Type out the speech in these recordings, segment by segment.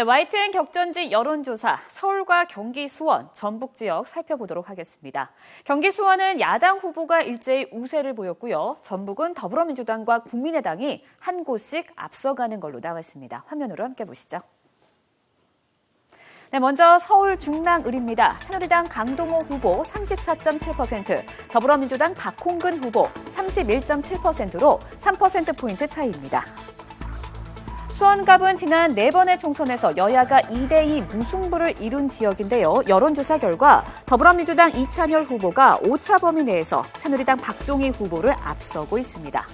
네, YTN 격전지 여론조사 서울과 경기 수원, 전북 지역 살펴보도록 하겠습니다. 경기 수원은 야당 후보가 일제히 우세를 보였고요. 전북은 더불어민주당과 국민의당이 한 곳씩 앞서가는 걸로 나왔습니다. 화면으로 함께 보시죠. 네, 먼저 서울 중랑을입니다. 새누리당 강동호 후보 34.7%, 더불어민주당 박홍근 후보 31.7%로 3%포인트 차이입니다. 수원갑은 지난 4번의 총선에서 여야가 2대2 무승부를 이룬 지역인데요. 여론조사 결과 더불어민주당 이찬열 후보가 오차 범위 내에서 새누리당 박종희 후보를 앞서고 있습니다.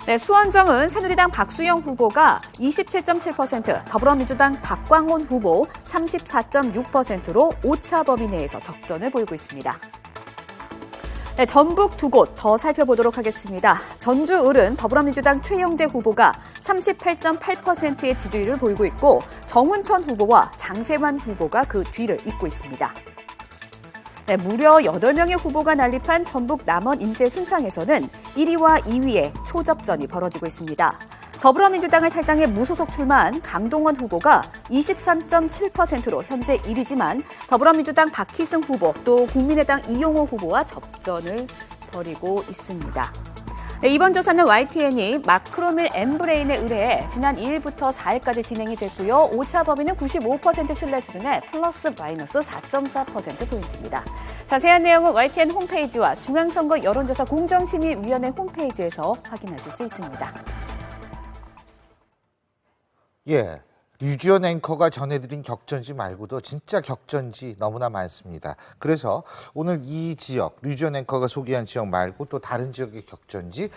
네, 수원정은 새누리당 박수영 후보가 27.7%, 더불어민주당 박광온 후보 34.6%로 오차 범위 내에서 적전을 보이고 있습니다. 네, 전북 두 곳 더 살펴보도록 하겠습니다. 전주을은 더불어민주당 최영재 후보가 38.8%의 지지율을 보이고 있고 정운천 후보와 장세환 후보가 그 뒤를 잇고 있습니다. 네, 무려 8명의 후보가 난립한 전북 남원 인제 순창에서는 1위와 2위의 초접전이 벌어지고 있습니다. 더불어민주당을 탈당해 무소속 출마한 강동원 후보가 23.7%로 현재 1위지만 더불어민주당 박희승 후보 또 국민의당 이용호 후보와 접전을 벌이고 있습니다. 네, 이번 조사는 YTN이 마크로밀 엠브레인에 의뢰해 지난 2일부터 4일까지 진행이 됐고요. 오차 범위는 95% 신뢰 수준의 플러스 마이너스 4.4%포인트입니다. 자세한 내용은 YTN 홈페이지와 중앙선거 여론조사 공정심의위원회 홈페이지에서 확인하실 수 있습니다. 예, 류지연 앵커가 전해드린 격전지 말고도 진짜 격전지 너무나 많습니다. 그래서 오늘 이 지역, 류지연 앵커가 소개한 지역 말고 또 다른 지역의 격전지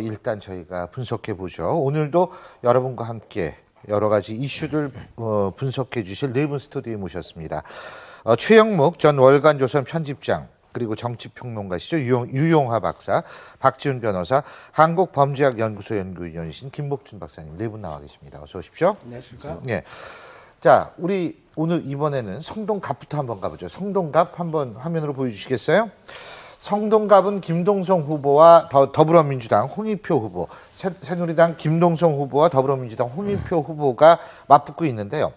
일단 저희가 분석해보죠. 오늘도 여러분과 함께 여러 가지 이슈를 분석해 주실 네 분 스튜디오에 모셨습니다. 최영묵 전 월간조선 편집장, 그리고 정치평론가시죠. 유용화 박사, 박지훈 변호사, 한국범죄학연구소 연구위원이신 김복준 박사님 네 분 나와 계십니다. 어서 오십시오. 안녕하십니까. 예. 자, 우리 오늘 이번에는 성동갑부터 한번 가보죠. 성동갑 한번 화면으로 보여주시겠어요? 성동갑은 김동성 후보와 더불어민주당 홍익표 후보, 새누리당 김동성 후보와 더불어민주당 홍익표 후보가 맞붙고 있는데요.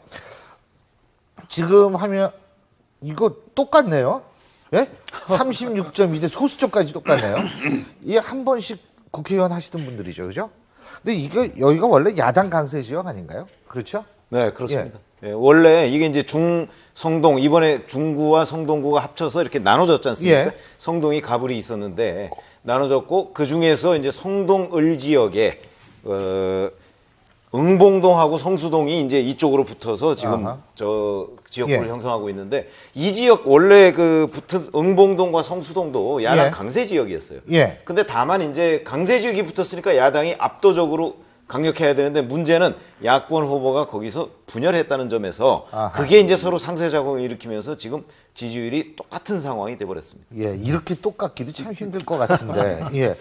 지금 하면 이거 똑같네요. 예? 36.2대 소수점까지 똑같네요. 이게 한 번씩 국회의원 하시던 분들이죠, 그죠? 근데 여기가 원래 야당 강세 지역 아닌가요? 그렇죠? 네, 그렇습니다. 예. 예, 원래 이게 이제 성동, 이번에 중구와 성동구가 합쳐서 이렇게 나눠졌지 않습니까? 예. 성동이 가불이 있었는데 나눠졌고 그 중에서 이제 성동을 지역에 응봉동하고 성수동이 이제 이쪽으로 붙어서 지금 저 지역구를 형성하고 있는데 이 지역 원래 그 붙은 응봉동과 성수동도 야당 강세 지역이었어요. 예. 근데 다만 이제 강세 지역이 붙었으니까 야당이 압도적으로 강력해야 되는데 문제는 야권 후보가 거기서 분열했다는 점에서 그게 이제 서로 상쇄 작용을 일으키면서 지금 지지율이 똑같은 상황이 돼버렸습니다. 예, 이렇게 똑같기도 참 힘들 것 같은데. 예.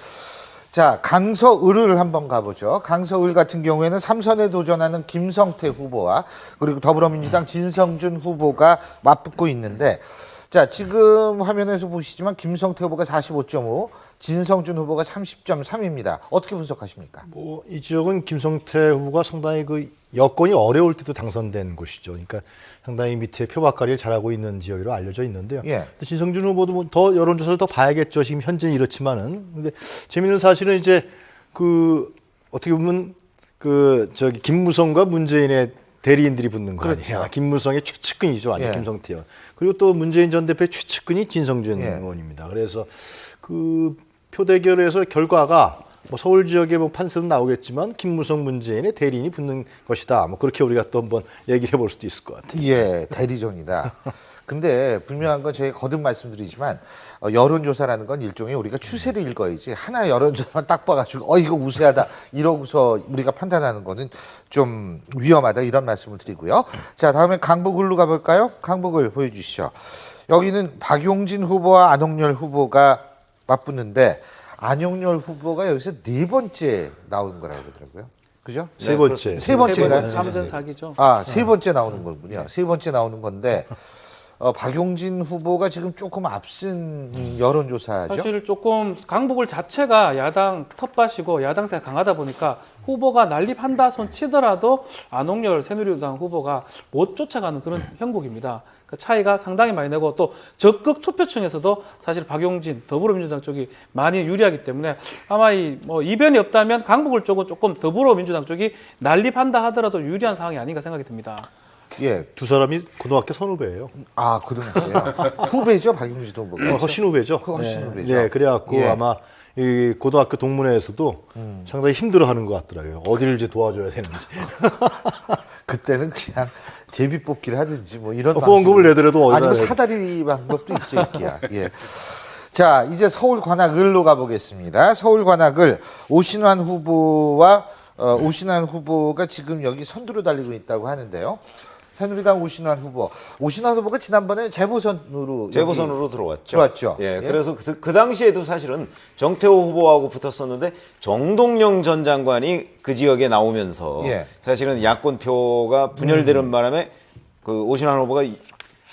자, 강서을을 한번 가보죠. 강서을 같은 경우에는 3선에 도전하는 김성태 후보와 그리고 더불어민주당 진성준 후보가 맞붙고 있는데, 자, 지금 화면에서 보시지만 김성태 후보가 45.5, 진성준 후보가 30.3입니다. 어떻게 분석하십니까? 이 지역은 김성태 후보가 상당히 그 여건이 어려울 때도 당선된 곳이죠. 그러니까 상당히 밑에 표박거리를 잘하고 있는 지역으로 알려져 있는데요. 예. 진성준 후보도 뭐 더 여론조사를 더 봐야겠죠. 지금 현재는 이렇지만은. 근데 재미있는 사실은 이제 어떻게 보면 김무성과 문재인의 대리인들이 붙는 거 아니에요. 그렇죠. 김무성의 최측근이죠. 완전 김성태요. 그리고 또 문재인 전 대표의 최측근이 진성준 의원입니다. 그래서 그 표대결에서 결과가 뭐 서울 지역의 뭐 판세는 나오겠지만 김무성 문재인의 대리인이 붙는 것이다. 뭐 그렇게 우리가 또 한번 얘기를 해볼 수도 있을 것 같아요. 예, 대리전이다. 근데 분명한 건 저희가 거듭 말씀드리지만 여론조사라는 건 일종의 우리가 추세를 읽어야지 하나의 여론조사만 딱 봐가지고 이거 우세하다 이러고서 우리가 판단하는 거는 좀 위험하다 이런 말씀을 드리고요. 자, 다음에 강북을로 가볼까요? 강북을 보여주시죠. 여기는 박용진 후보와 안홍열 후보가 맞붙는데 안용열 후보가 여기서 4번째 나오는 거라고 그러더라고요. 그죠? 세 번째. 세 번째가요? 참전 사기죠. 세 번째 나오는 거군요. 세 번째 나오는 건데 박용진 후보가 지금 조금 앞선 여론조사죠. 사실 조금 강북을 자체가 야당 텃밭이고 야당세가 강하다 보니까 후보가 난립한다 손 치더라도 안홍열 새누리당 후보가 못 쫓아가는 그런 형국입니다. 그 차이가 상당히 많이 나고 또 적극 투표층에서도 사실 박용진 더불어민주당 쪽이 많이 유리하기 때문에 아마 이변이 없다면 강북을 쪽은 조금 더불어민주당 쪽이 난립한다 하더라도 유리한 상황이 아닌가 생각이 듭니다. 예, 두 사람이 고등학교 선후배예요. 아, 고등학교요? 후배죠, 박용진 후보가. 훨씬 후배죠. 훨씬 후배죠. 예, 그래갖고 아마 이 고등학교 동문회에서도 상당히 힘들어하는 것 같더라고요. 어디를 이제 도와줘야 되는지. 그때는 그냥 제비 뽑기를 하든지 뭐 이런 후원금을 내더라도 아니면 사다리 방법도 있죠, 있기야. 예. 자, 이제 서울 관악을로 가보겠습니다. 서울 관악을 오신환 후보와 오신환 후보가 지금 여기 선두로 달리고 있다고 하는데요. 새누리당 오신환 후보가 지난번에 재보선으로 들어왔죠. 예, 그래서 그 당시에도 사실은 정태호 후보하고 붙었었는데 정동영 전 장관이 그 지역에 나오면서 사실은 야권표가 분열되는 바람에 그 오신환 후보가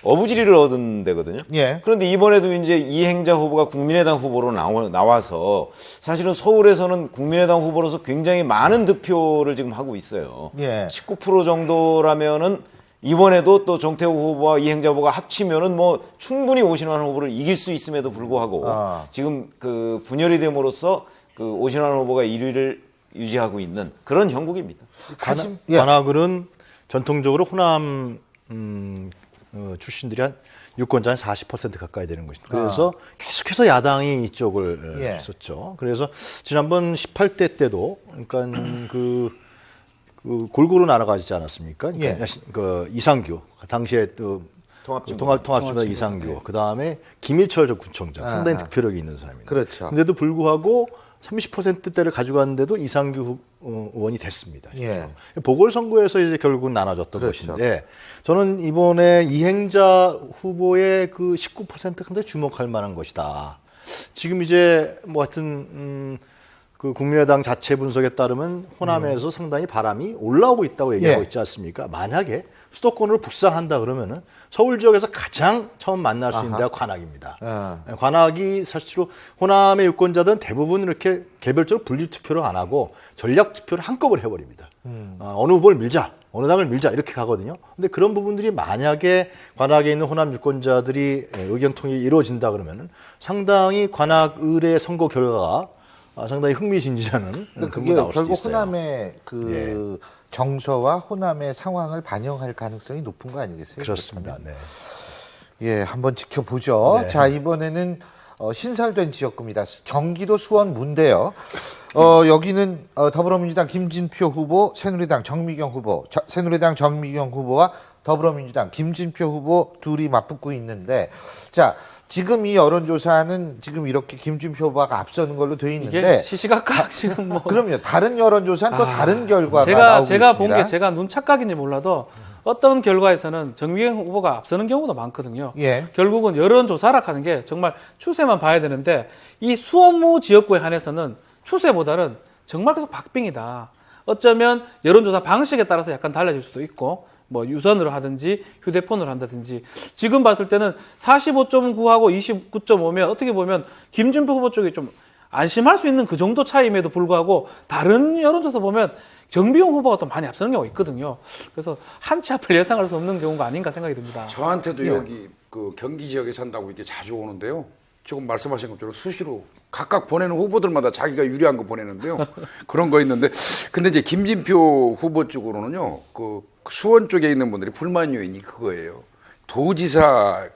어부지리를 얻은 데거든요. 그런데 이번에도 이제 이행자 후보가 국민의당 후보로 나와서 사실은 서울에서는 국민의당 후보로서 굉장히 많은 득표를 지금 하고 있어요. 19% 정도라면은 이번에도 또 정태호 후보와 이행자 후보가 합치면은 뭐 충분히 오신환 후보를 이길 수 있음에도 불구하고 지금 그 분열이 됨으로써 그 오신환 후보가 1위를 유지하고 있는 그런 형국입니다. 관악을은 전통적으로 호남 출신들이 한 유권자 한 40% 가까이 되는 것입니다. 그래서 계속해서 야당이 이쪽을 했었죠. 그래서 지난번 18대 때도 그러니까 그 골고루 나눠가지지 않았습니까? 그 이상규 당시에 통합진보당 이상규, 그 다음에 김일철 전 구청장 상당히 득표력이 있는 사람입니다. 그렇죠. 그런데도 불구하고 30%대를 가져갔는데도 이상규 의원이 됐습니다. 보궐선거에서 이제 결국 나눠졌던 것인데 저는 이번에 이행자 후보의 그 19% 상당히 주목할 만한 것이다. 지금 이제 뭐 하여튼 그 국민의당 자체 분석에 따르면 호남에서 상당히 바람이 올라오고 있다고 얘기하고 있지 않습니까? 만약에 수도권으로 북상한다 그러면은 서울 지역에서 가장 처음 만날 수 있는 데가 관악입니다. 관악이 사실로 호남의 유권자들은 대부분 이렇게 개별적으로 분리 투표를 안 하고 전략 투표를 한꺼번에 해버립니다. 어느 후보를 밀자, 어느 당을 밀자 이렇게 가거든요. 근데 그런 부분들이 만약에 관악에 있는 호남 유권자들이 의견 통일이 이루어진다 그러면은 상당히 관악을의 선거 결과가 상당히 흥미진진하는 그게 나올 수도 결국 있어요. 호남의 그 정서와 호남의 상황을 반영할 가능성이 높은 거 아니겠어요? 그렇습니다. 예, 한번 지켜보죠. 자, 이번에는 신설된 지역구입니다. 경기도 수원문인데요. 여기는 더불어민주당 김진표 후보, 새누리당 정미경 후보와 더불어민주당 김진표 후보 둘이 맞붙고 있는데, 자, 지금 이 여론조사는 지금 이렇게 김진표 후보가 앞서는 걸로 돼 있는데 이게 시시각각 지금 뭐 그럼요. 다른 여론조사는 또 다른 결과가 나오고 제가 있습니다. 본 게 제가 눈 착각인지 몰라도 어떤 결과에서는 정미경 후보가 앞서는 경우도 많거든요. 결국은 여론조사라 하는 게 정말 추세만 봐야 되는데 이 수원무 지역구에 한해서는 추세보다는 정말 계속 박빙이다. 어쩌면 여론조사 방식에 따라서 약간 달라질 수도 있고 뭐 유선으로 하든지 휴대폰으로 한다든지 지금 봤을 때는 45.9하고 29.5면 어떻게 보면 김진표 후보 쪽이 좀 안심할 수 있는 그 정도 차이임에도 불구하고 다른 여론조사 보면 정비용 후보가 또 많이 앞서는 경우가 있거든요. 그래서 한치 앞을 예상할 수 없는 경우가 아닌가 생각이 듭니다. 저한테도 여기 그 경기 지역에 산다고 이렇게 자주 오는데요. 지금 말씀하신 것처럼 수시로 각각 보내는 후보들마다 자기가 유리한 거 보내는데요. 그런 거 있는데 근데 이제 김진표 후보 쪽으로는요. 그 수원 쪽에 있는 분들이 불만 요인이 그거예요. 도지사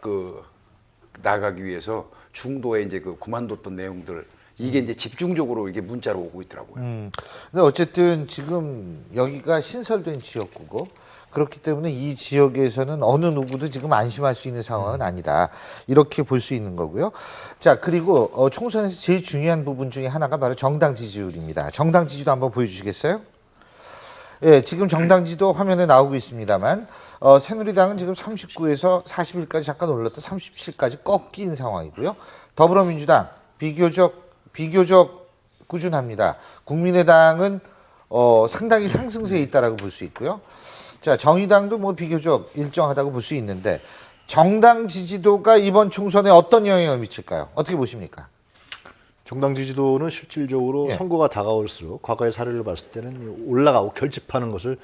나가기 위해서 중도에 이제 그만뒀던 내용들 이게 이제 집중적으로 이게 문자로 오고 있더라고요. 근데 어쨌든 지금 여기가 신설된 지역구고 그렇기 때문에 이 지역에서는 어느 누구도 지금 안심할 수 있는 상황은 아니다. 이렇게 볼 수 있는 거고요. 자, 그리고 총선에서 제일 중요한 부분 중에 하나가 바로 정당 지지율입니다. 정당 지지도 한번 보여주시겠어요? 예, 지금 정당 지도 화면에 나오고 있습니다만 새누리당은 지금 39에서 41까지 잠깐 올랐다 37까지 꺾인 상황이고요. 더불어민주당 비교적 꾸준합니다. 국민의당은 상당히 상승세에 있다라고 볼 수 있고요. 자, 정의당도 뭐 비교적 일정하다고 볼 수 있는데 정당 지지도가 이번 총선에 어떤 영향을 미칠까요? 어떻게 보십니까? 정당 지지도는 실질적으로 선거가 다가올수록 과거의 사례를 봤을 때는 올라가고 결집하는 것을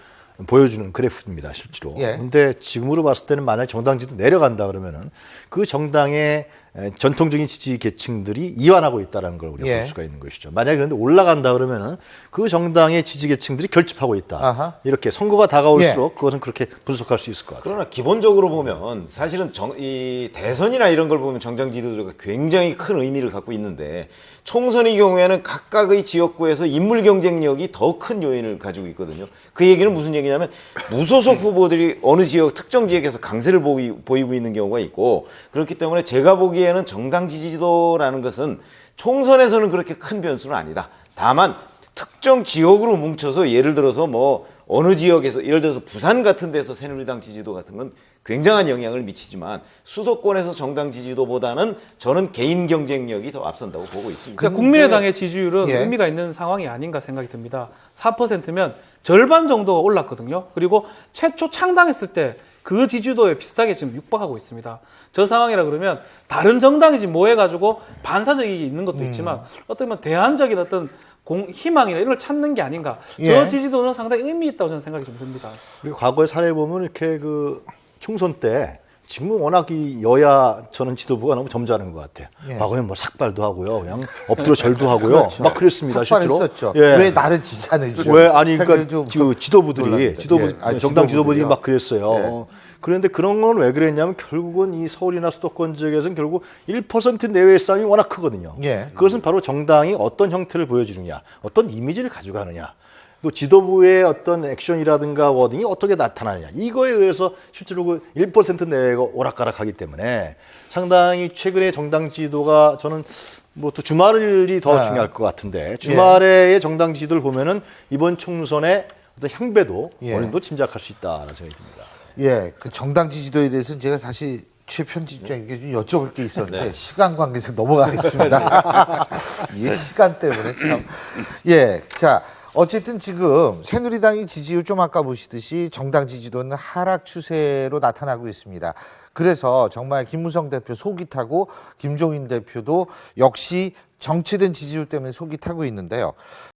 보여주는 그래프입니다, 실제로. 근데 지금으로 봤을 때는 만약 정당 지지도 내려간다 그러면은 그 정당의 전통적인 지지 계층들이 이완하고 있다는 걸 우리가 볼 수가 있는 것이죠. 만약에 그런데 올라간다 그러면은 그 정당의 지지 계층들이 결집하고 있다. 이렇게 선거가 다가올수록 그것은 그렇게 분석할 수 있을 것 같아요. 그러나 기본적으로 보면 사실은 이 대선이나 이런 걸 보면 정당 지지도가 굉장히 큰 의미를 갖고 있는데 총선의 경우에는 각각의 지역구에서 인물 경쟁력이 더 큰 요인을 가지고 있거든요. 그 얘기는 무슨 얘기냐면 무소속 후보들이 어느 지역 특정 지역에서 강세를 보이고 있는 경우가 있고, 그렇기 때문에 제가 보기에는 정당 지지도라는 것은 총선에서는 그렇게 큰 변수는 아니다. 다만 특정 지역으로 뭉쳐서 예를 들어서 뭐 어느 지역에서 예를 들어서 부산 같은 데서 새누리당 지지도 같은 건 굉장한 영향을 미치지만 수도권에서 정당 지지도보다는 저는 개인 경쟁력이 더 앞선다고 보고 있습니다. 그러니까 국민의당의 지지율은 의미가 있는 상황이 아닌가 생각이 듭니다. 4%면 절반 정도가 올랐거든요. 그리고 최초 창당했을 때 그 지지도에 비슷하게 지금 육박하고 있습니다. 저 상황이라 그러면 다른 정당이 지금 모여가지고 반사적 이익이 있는 것도 있지만 어떻게 보면 대안적인 어떤 희망이나 이런 걸 찾는 게 아닌가. 저 지지도는 상당히 의미 있다고 저는 생각이 좀 듭니다. 그리고 과거의 사례 보면 이렇게 그 총선 때 지금은 워낙 이 여야 저는 지도부가 너무 점잖은 것 같아요. 과거에 뭐 삭발도 하고요, 그냥 엎드려 절도 하고요, 그렇죠. 막 그랬습니다, 실제로. 삭발했었죠. 왜 나를 지지하는지. 왜 아니 그러니까 지도부들이 정당 지도부들이요? 지도부들이 막 그랬어요. 그런데 그런 건 왜 그랬냐면 결국은 이 서울이나 수도권 지역에서는 결국 1% 내외의 싸움이 워낙 크거든요. 그것은 바로 정당이 어떤 형태를 보여주느냐, 어떤 이미지를 가져가느냐, 또 지도부의 어떤 액션이라든가 워딩이 어떻게 나타나느냐, 이거에 의해서 실제로 그 1% 내외가 오락가락하기 때문에 상당히 최근에 정당 지도가 저는 뭐 또 주말이 더 중요할 것 같은데 주말의 정당 지도를 보면은 이번 총선의 어떤 향배도 어느 정도 짐작할 수 있다라는 생각이 듭니다. 그 정당 지지도에 대해서는 제가 사실 최 편집장에게 좀 여쭤볼 게 있었는데 시간 관계에서 넘어가겠습니다. 이 시간 때문에 참. 자. 어쨌든 지금 새누리당이 지지율 좀 아까 보시듯이 정당 지지도는 하락 추세로 나타나고 있습니다. 그래서 정말 김무성 대표 속이 타고 김종인 대표도 역시 정치된 지지율 때문에 속이 타고 있는데요.